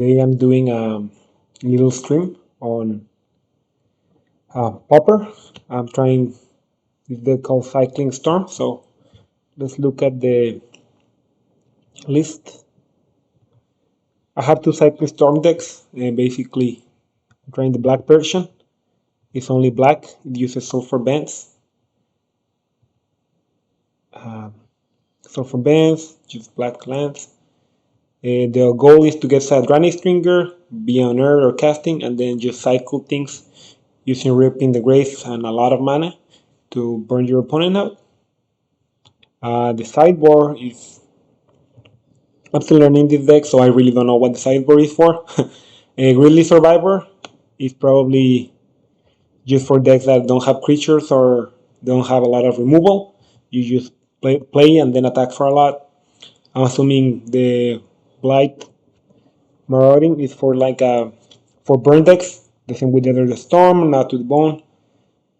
Today I'm doing a little stream on Pauper. I'm trying this deck called Cycling Storm. So let's look at the list. I have two Cycling Storm decks. Basically, I'm trying the black version. It's only black. It uses sulfur bands. Uh, Sulfur bands, just black lands. The goal is to get a Granny Stringer, be on Earth or casting, and then just cycle things using Ripping the Graves and a lot of mana to burn your opponent out. The sideboard is, I'm still learning this deck, so I really don't know what the sideboard is for. A Grizzly Survivor is probably just for decks that don't have creatures or don't have a lot of removal. You just play and then attack for a lot. I'm assuming the Blight Marauding is for for burn decks. The same with the Storm, not to the Bone,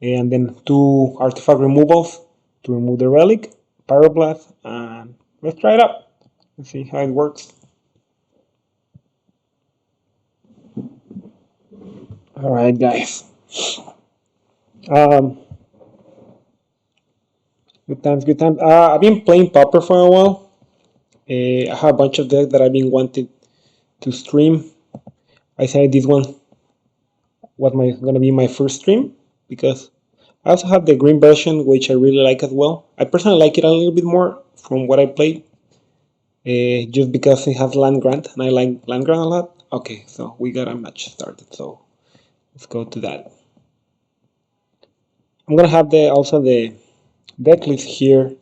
and then two artifact removals to remove the relic, Pyroblast, and let's try it out. Let's see how it works. All right, guys. Um, Good times, good times. I've been playing Pauper for a while. I have a bunch of decks that I've been wanting to stream. I said this one was gonna be my first stream because I also have the green version, which I really like as well. I personally like it a little bit more from what I played, just because it has land grant, and I like land grant a lot. Okay, so we got a match started. So let's go to that. I'm gonna have the also the deck list here.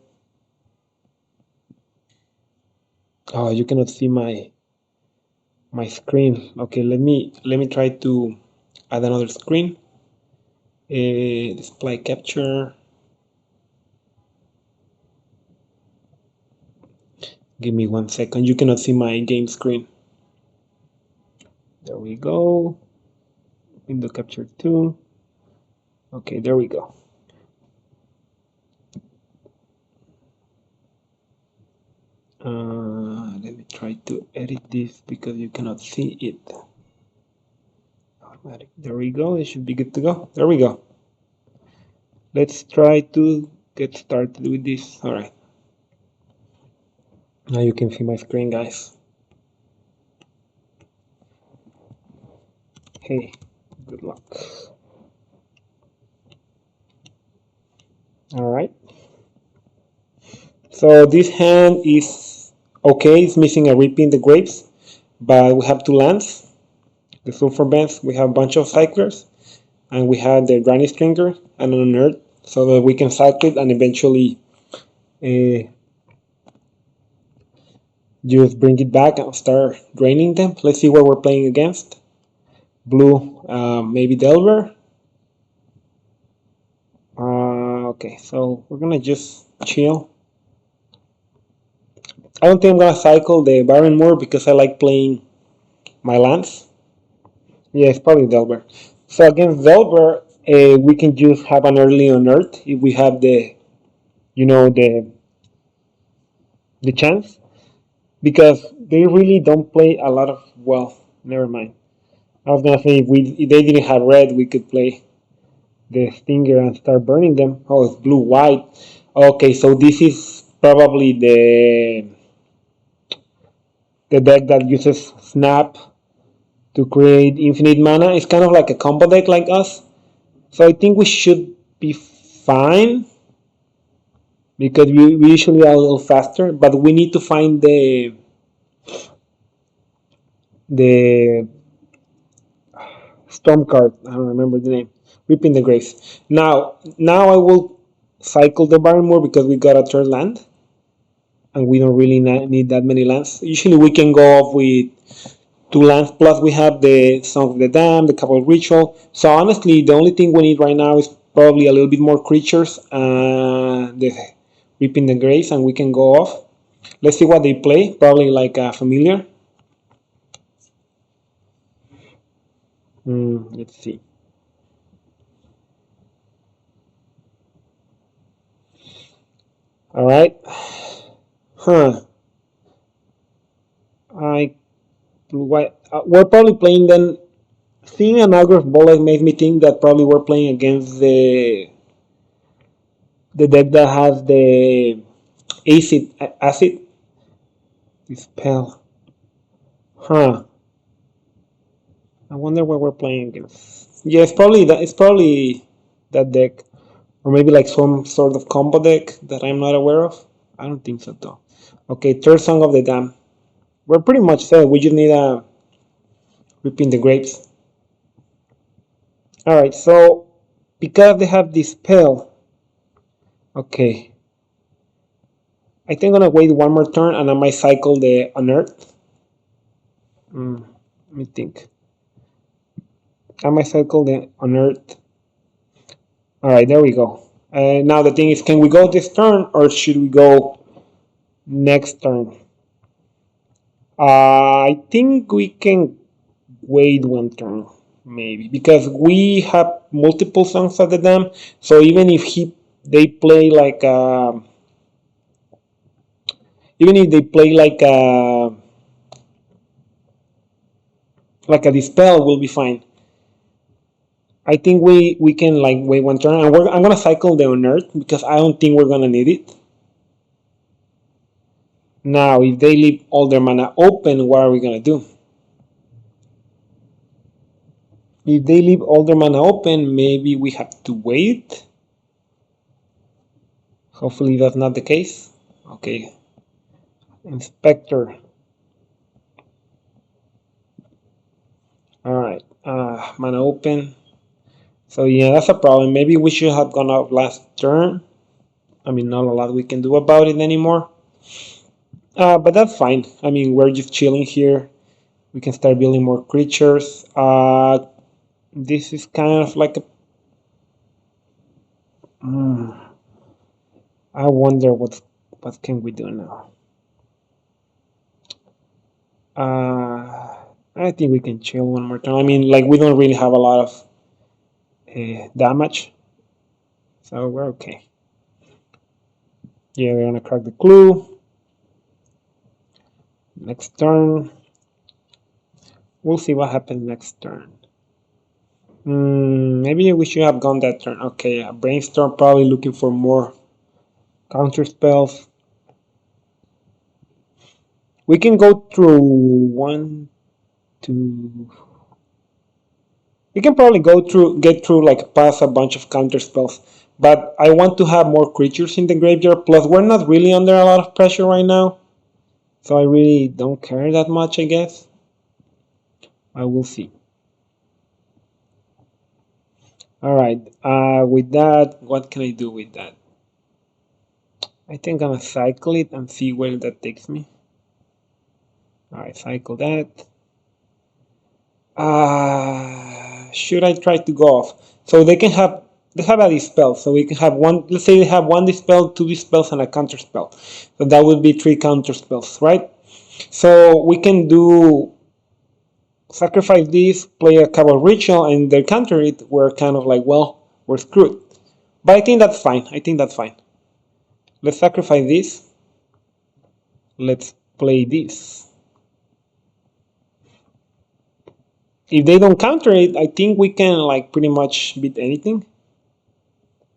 Oh, you cannot see my screen. Okay, let me try to add another screen. Display capture. Give me 1 second. You cannot see my game screen. There we go. Window capture 2. Okay, there we go. Let me try to edit this because you cannot see it. Automatic. There we go. It should be good to go. There we go. Let's try to get started with this. All right. Now you can see my screen, guys. Hey, good luck. All right. So this hand is okay. It's missing a Reaping the Grapes, but we have two lands. The Sulfur Bands. We have a bunch of cyclers, and we have the Granny Stringer and an Unearth, so that we can cycle it and eventually uh, just bring it back and start draining them. Let's see what we're playing against. Blue, maybe Delver. Okay, so we're gonna just chill. I don't think I'm gonna cycle the Baron Moor because I like playing my lands. Yeah, it's probably Delver. So against Delver, we can just have an early Unearth if we have you know, the chance, because they really don't play a lot of, well, never mind. I was gonna say if they didn't have red, we could play the Stinger and start burning them. Oh, it's blue white. Okay, so this is probably the deck that uses Snap to create infinite mana. It's kind of like a combo deck like us. So I think we should be fine because we usually are a little faster, but we need to find the Storm card. I don't remember the name. Reaping the Graves. Now I will cycle the Barrymore because we got a third land, and we don't really need that many lands. Usually we can go off with two lands plus we have the Song of the Dam, the Cabal Ritual. So honestly, the only thing we need right now is probably a little bit more creatures and the Reaping the Graves, and we can go off. Let's see what they play. Probably like a familiar. Let's see. All right. Huh. I We're probably playing then. Seeing an Algorith bullet makes me think that probably we're playing against the deck that has the acid dispel. Huh. I wonder what we're playing against. Yeah, it's probably that. It's probably that deck, or maybe like some sort of combo deck that I'm not aware of. I don't think so though. Okay, third song of the dam. We're pretty much set. We just need a reaping the grapes. All right, so because they have this spell, okay, I think I'm gonna wait one more turn and I might cycle the unearth. Let me think. I might cycle the unearth. All right, there we go. Now the thing is, can we go this turn or should we go next turn? I think we can wait one turn, maybe, because we have multiple songs at the dam. So even if they play like even if they play like a dispel, we'll be fine. I think we can like wait one turn, and I'm gonna cycle the unearth because I don't think we're gonna need it. Now, if they leave all their mana open, what are we gonna do? If they leave all their mana open, maybe we have to wait. Hopefully that's not the case. Okay. Inspector. Alright. Mana open. So yeah, that's a problem. Maybe we should have gone out last turn. I mean, not a lot we can do about it anymore. But that's fine. I mean, we're just chilling here. We can start building more creatures. This is kind of like a... I wonder what can we do now. I think we can chill one more time. I mean, like, we don't really have a lot of damage, so we're okay. Yeah, we're gonna crack the clue. Next turn. We'll see what happens next turn. Maybe we should have gone that turn. Okay, a brainstorm, probably looking for more counter spells. We can go through one, two. We can probably get through like past a bunch of counter spells. But I want to have more creatures in the graveyard. Plus, we're not really under a lot of pressure right now. So I really don't care that much, I guess. I will see. Alright, with that, what can I do with that? I think I'm gonna cycle it and see where that takes me. Alright, cycle that. Should I try to go off? So they have a dispel, so we can have one, let's say they have one dispel, two dispels, and a counter spell. So that would be 3 counter spells, right? So we can do sacrifice this, play a Cabal Ritual, and they counter it. We're kind of like, well, we're screwed. But I think that's fine. Let's sacrifice this. Let's play this. If they don't counter it, I think we can like pretty much beat anything.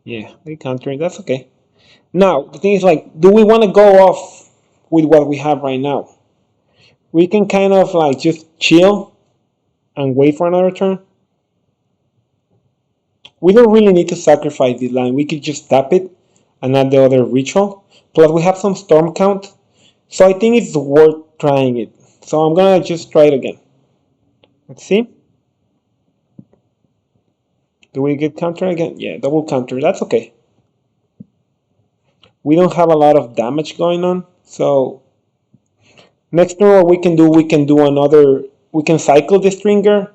Yeah, they counter it. That's okay. Now, the thing is like, do we want to go off with what we have right now? We can kind of like just chill and wait for another turn. We don't really need to sacrifice this line. We could just tap it and add the other ritual. Plus we have some storm count. So I think it's worth trying it. So I'm gonna just try it again. Let's see. Do we get counter again? Yeah, double counter. That's okay. We don't have a lot of damage going on. So next turn what we can do another, we can cycle the stringer,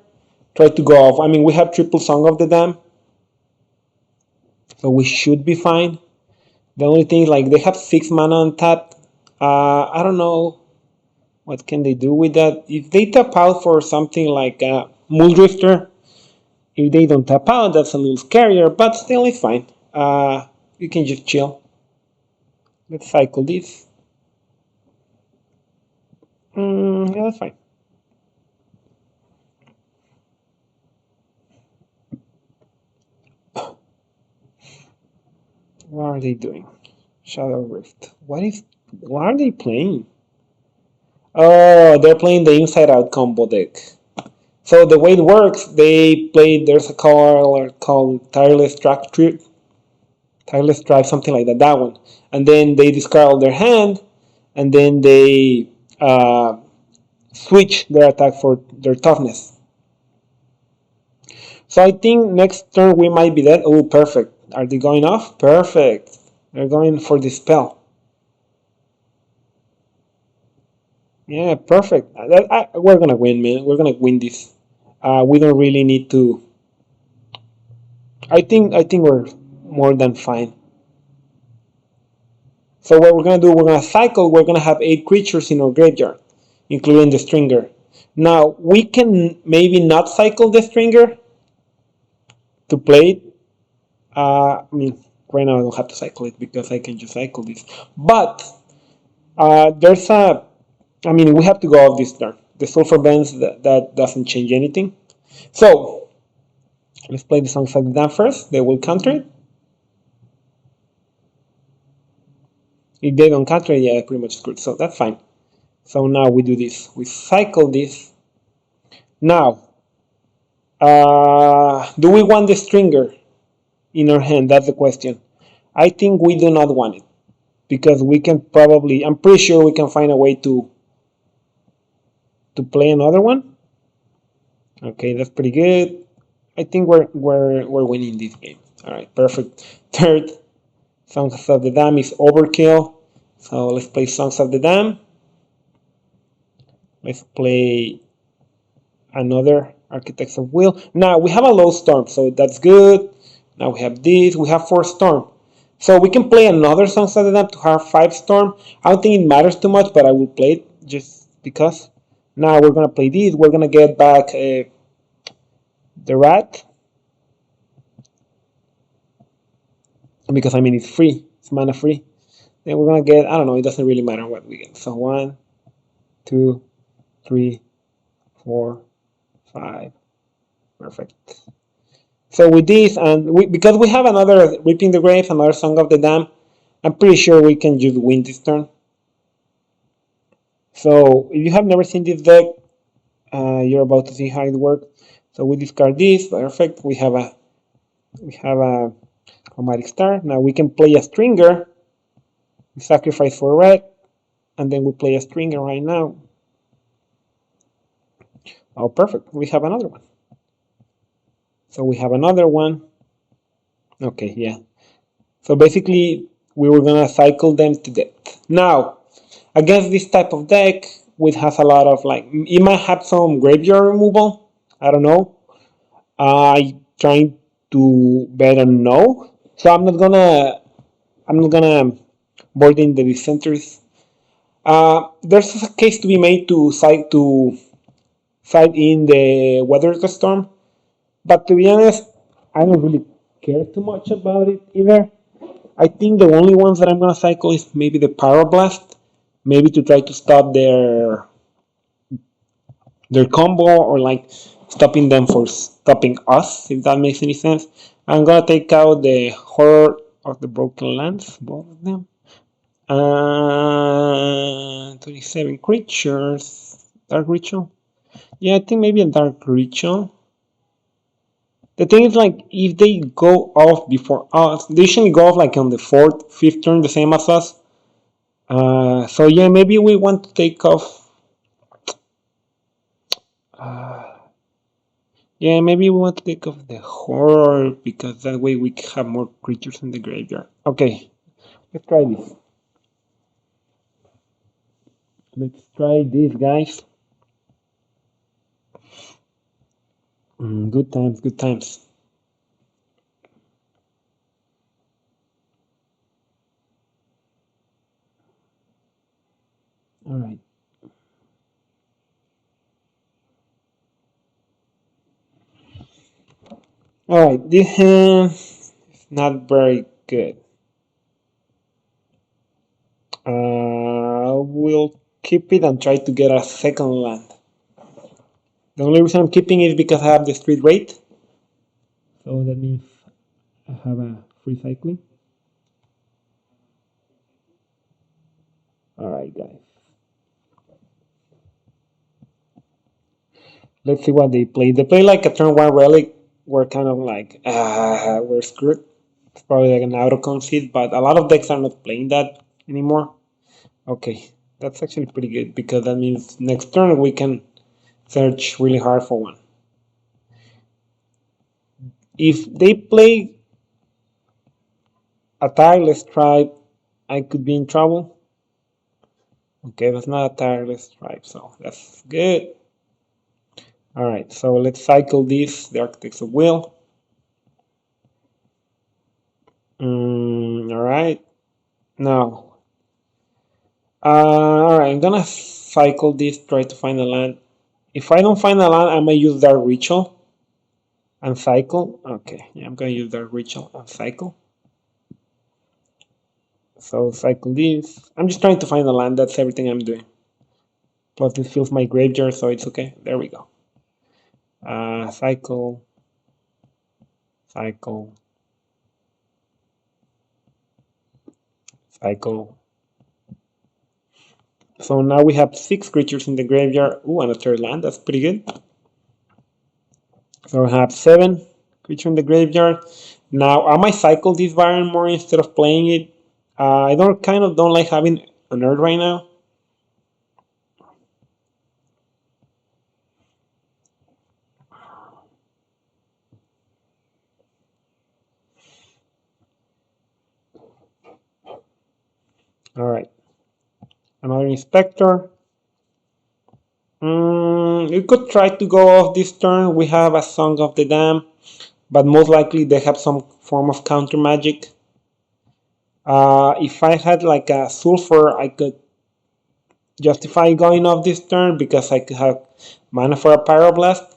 try to go off. I mean, we have triple Song of the Dam. So we should be fine. The only thing is like they have 6 mana on tap. I don't know what can they do with that. If they tap out for something like Muldrifter, if they don't tap out, that's a little scarier, but still it's fine. You can just chill. Let's cycle this. Yeah, that's fine. What are they doing? Shadow Rift. What are they playing? Oh, they're playing the Inside Out combo deck. So the way it works, they play. There's a card called Tireless Drive, something like that. That one, and then they discard all their hand, and then they switch their attack for their toughness. So I think next turn we might be dead. Oh, perfect. Are they going off? Perfect. They're going for the spell. Yeah, perfect. We're gonna win, man. We're gonna win this. We don't really need to. I think we're more than fine. So what we're gonna do? We're gonna cycle. We're gonna have 8 creatures in our graveyard, including the stringer. Now we can maybe not cycle the stringer to play it. I mean, right now I don't have to cycle it because I can just cycle this. But there's a. I mean, we have to go off this turn. The sulfur bends that doesn't change anything. So let's play the songs of the dam first. They will counter it. If they don't counter it, yeah, pretty much screwed. So that's fine. So now we do this. We cycle this. Now, do we want the stringer in our hand? That's the question. I think we do not want it because we can probably. I'm pretty sure we can find a way to play another one. Okay, that's pretty good. I think we're winning this game. All right, perfect. Third, Songs of the Dam is overkill. So let's play Songs of the Dam. Let's play another Architects of Will. Now we have a low storm, so that's good. Now we have this. We have 4 storm. So we can play another Songs of the Dam to have 5 storm. I don't think it matters too much, but I will play it just because. Now we're gonna play this. We're gonna get back the rat. Because I mean it's free. It's mana free. Then we're gonna get, I don't know, it doesn't really matter what we get. So 1, 2, 3, 4, 5. Perfect. So with this, and because we have another Reaping the Grave, another Song of the Dam, I'm pretty sure we can just win this turn. So if you have never seen this deck, you're about to see how it works. So we discard this. Perfect. We have a Chromatic Star. Now we can play a Stringer. We sacrifice for red, and then we play a Stringer right now. Oh, perfect. We have another one. So we have another one. Okay, yeah. So basically, we were gonna cycle them to death. Now, against this type of deck, which has a lot of like, it might have some graveyard removal. I don't know. I trying to better know. So I'm not gonna board in the dissenters. There's a case to be made to side in the Weather the Storm, but to be honest, I don't really care too much about it either. I think the only ones that I'm gonna cycle is maybe the Pyroblast, maybe to try to stop their combo or like stopping them for stopping us, if that makes any sense. I'm gonna take out the Horror of the Broken Lands, both of them. 27 creatures. Dark Ritual. Yeah, I think maybe a Dark Ritual. The thing is, like, if they go off before us, they usually go off like on the 4th, 5th turn, the same as us. So yeah, maybe we want to take off. Yeah, maybe we want to take off the Horror because that way we have more creatures in the graveyard. Okay, let's try this. Let's try this, guys. Good times, good times. All right. All right. This hand is not very good. We'll keep it and try to get a second land. The only reason I'm keeping it is because I have the street rate. So that means I have a free cycling. Alright, guys. Let's see what they play. They play like a turn one relic. We're kind of like, we're screwed. It's probably like an auto concede, but a lot of decks are not playing that anymore. Okay, that's actually pretty good because that means next turn we can search really hard for one. If they play a tireless tribe, I could be in trouble. Okay, that's not a tireless tribe, so that's good. Alright, so let's cycle this, the Architects of Will. Alright, now. Alright, I'm gonna cycle this, try to find a land. If I don't find a land, I might use Dark Ritual and cycle. Okay, yeah, I'm gonna use Dark Ritual and cycle. So cycle this. I'm just trying to find a land, that's everything I'm doing. Plus this fills my graveyard, so it's okay. There we go. Cycle. Cycle. Cycle. So now we have 6 creatures in the graveyard. Ooh, and a third land, that's pretty good. So we have 7 creatures in the graveyard. Now, I might cycle this Baron more instead of playing it. I don't like having an Earth right now. Alright. Another Inspector. You could try to go off this turn. We have a Song of the Dam, but most likely they have some form of counter magic. If I had like a Sulfur, I could justify going off this turn because I could have mana for a Pyroblast.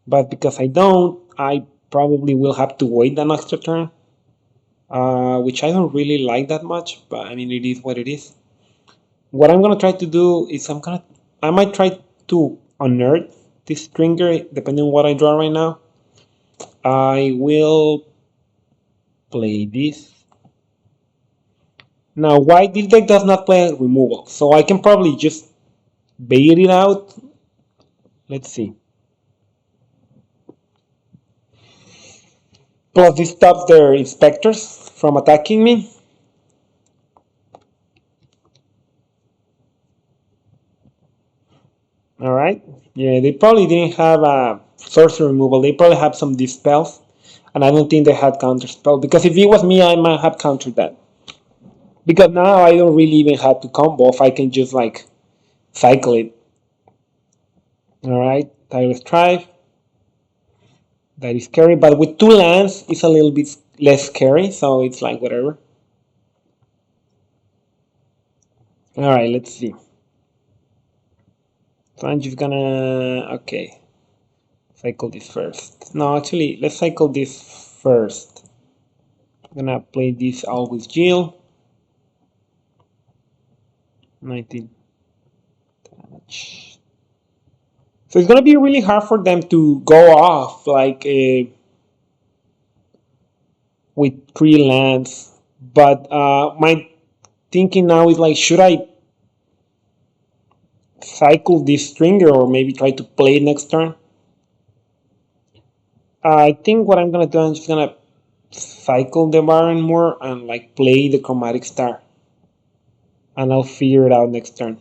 But because I don't, I probably will have to wait an extra turn. Which I don't really like that much, but I mean, it is what it is. What I'm gonna try to do is I might try to unearth this Stringer, depending on what I draw right now. I will play this. Now, why this deck does not play removal? So I can probably just bait it out. Let's see. Plus, this stops their inspectors from attacking me. Alright. Yeah, they probably didn't have a sorcery removal. They probably had some dispels. And I don't think they had counterspell. Because if it was me, I might have countered that. Because now I don't really even have to combo if I can just like cycle it. Alright, Tireless Tribe. That is scary, but with 2 lands, it's a little bit less scary, so it's like whatever. Alright, let's see. So I'm just gonna... okay. Cycle this first. No, actually, let's cycle this first. I'm gonna play this Always Jill. 19 damage. So it's gonna be really hard for them to go off like with 3 lands. But my thinking now is like, should I cycle this Stringer or maybe try to play it next turn? I think what I'm gonna do, I'm just gonna cycle the Baron more and like play the Chromatic Star. And I'll figure it out next turn.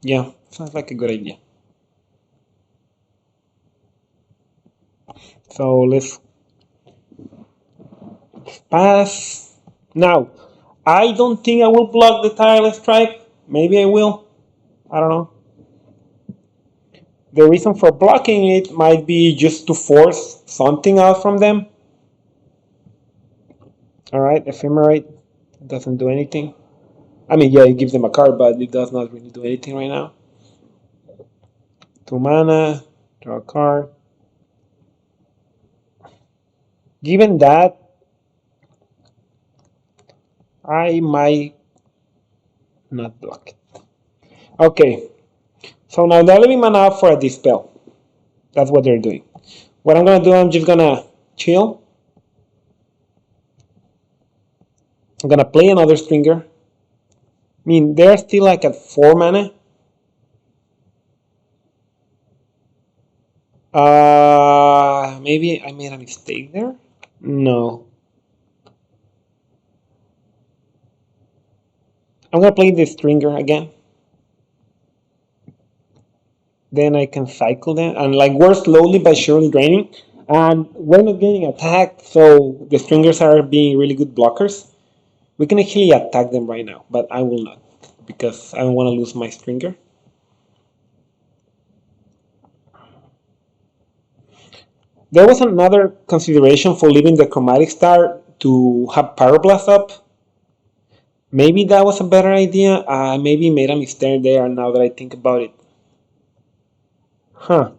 Yeah, sounds like a good idea. So let's pass. Now, I don't think I will block the Tireless Strike. Maybe I will. I don't know. The reason for blocking it might be just to force something out from them. Alright, Ephemerate doesn't do anything. I mean, yeah, it gives them a card, but it does not really do anything right now. 2 mana, draw a card. Given that, I might not block it. Okay, so now they're leaving mana up for a Dispel. That's what they're doing. What I'm gonna do, I'm just gonna chill. I'm gonna play another stringer. I mean, they're still like at 4 mana. Maybe I made a mistake there? No. I'm gonna play the stringer again. Then I can cycle them. And like we're slowly but surely draining. And we're not getting attacked, so the stringers are being really good blockers. We can actually attack them right now, but I will not. Because I don't want to lose my stringer. There was another consideration for leaving the Chromatic Star to have Pyroblast up. Maybe that was a better idea. I maybe made a mistake there now that I think about it. Huh.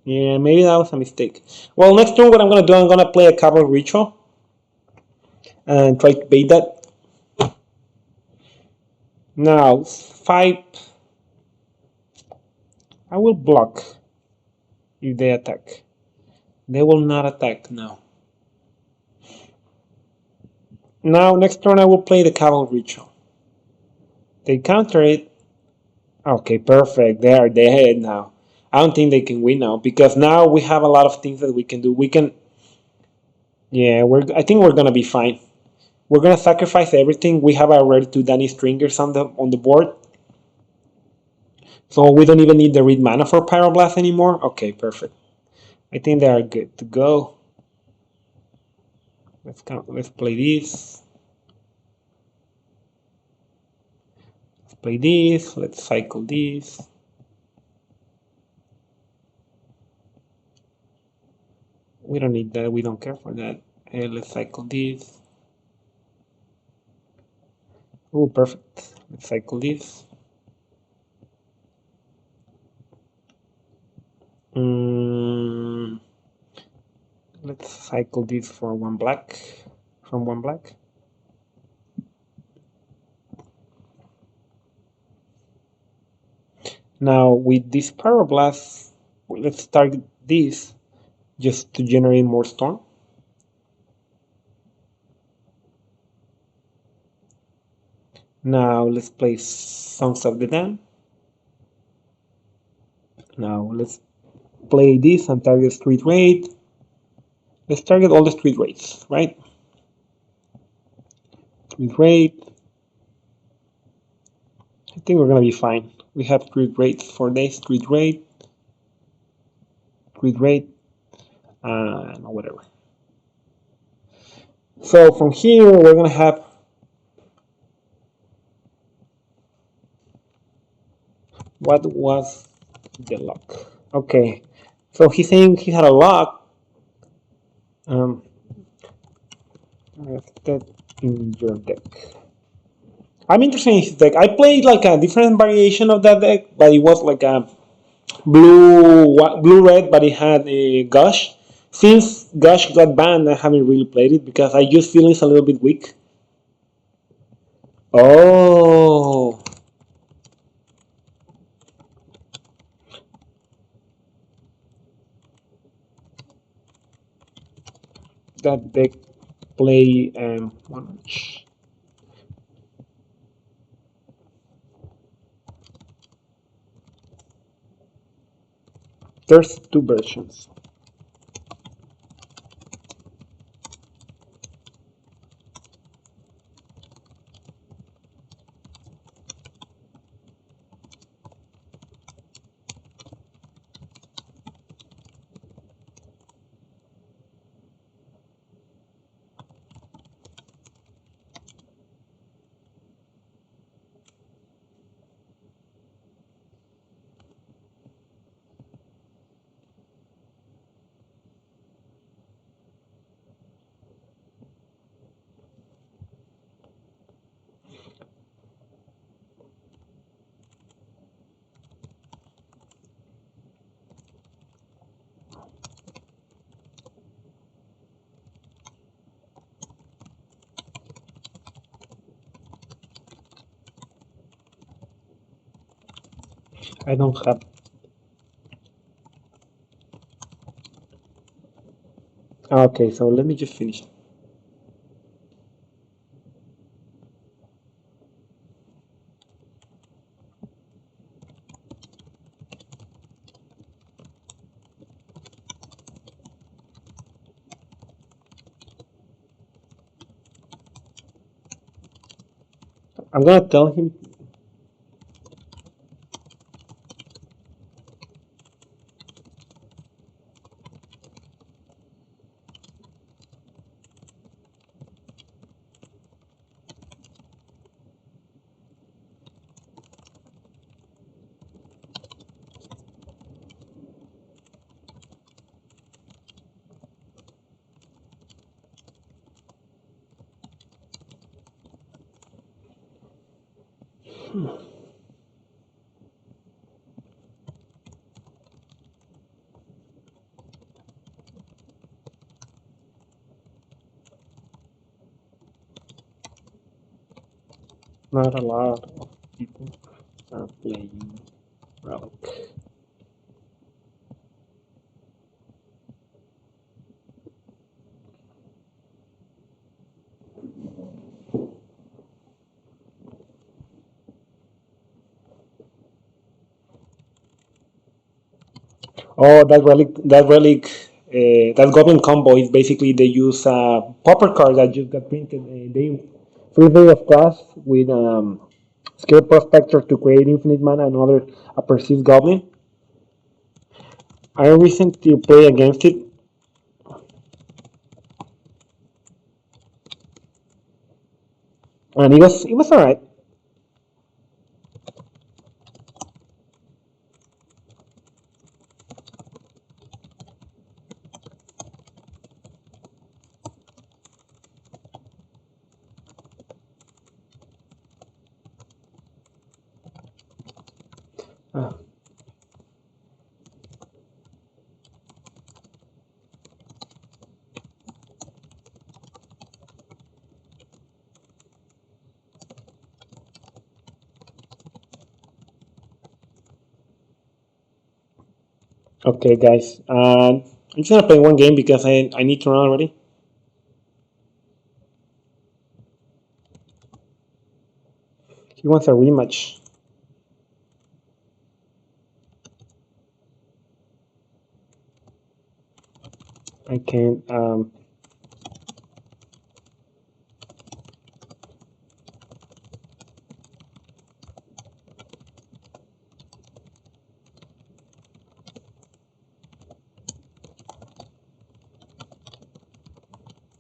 Yeah, maybe that was a mistake. Well, next turn what I'm gonna do, I'm gonna play a Cavalry Ritual and try to bait that. Now, 5. I will block if they attack. They will not attack now. Now, next turn I will play the Cavalry Ritual. They counter it. Okay, perfect. They are dead now. I don't think they can win now because now we have a lot of things that we can do. We can, yeah, I think we're gonna be fine. We're gonna sacrifice everything. We have already 2 Danny Stringers on the board, so we don't even need the read mana for Pyroblast anymore. Okay, perfect. I think they are good to go. Let's play this. Let's play this. Let's cycle this. We don't need that. We don't care for that. Let's cycle this. Oh, perfect. Let's cycle this. Let's cycle this for 1 black. From 1 black. Now with this Pyroblast, let's target this just to generate more storm. Now let's play Songs of the Dam. Now let's play this and target Street Raid. Let's target all the Street Raids, right? Street Raid. I think we're gonna be fine. We have Street Raids for this, Street Raid, whatever. So from here we're gonna have what was the lock? Okay, so he's saying he had a lock. That in your deck. I'm interested in his deck. I played like a different variation of that deck, but it was like a blue red, but it had a Gush. Since Gush got banned, I haven't really played it because I just feel it's a little bit weak. Oh, that deck play one much. There's 2 versions. I don't have. Okay, so let me just finish. I'm gonna tell him. Not a lot of people are playing Relic. Oh, that goblin combo is basically they use a Pauper card that just got printed. They first day of class with skill prospector to create infinite mana and other a perceived goblin. I recently played against it, and it was alright. Uh, okay, guys. I'm just gonna play one game because I need to run already. He wants a rematch. I can't.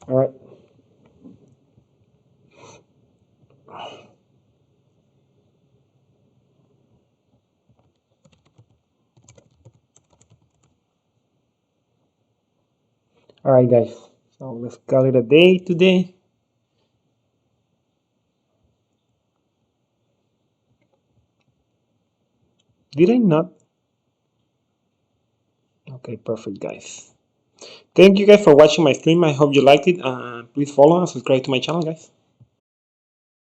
All right. All right, guys. So let's call it a day today. Did I not? Okay, perfect, guys. Thank you guys for watching my stream. I hope you liked it. Please follow and subscribe to my channel, guys.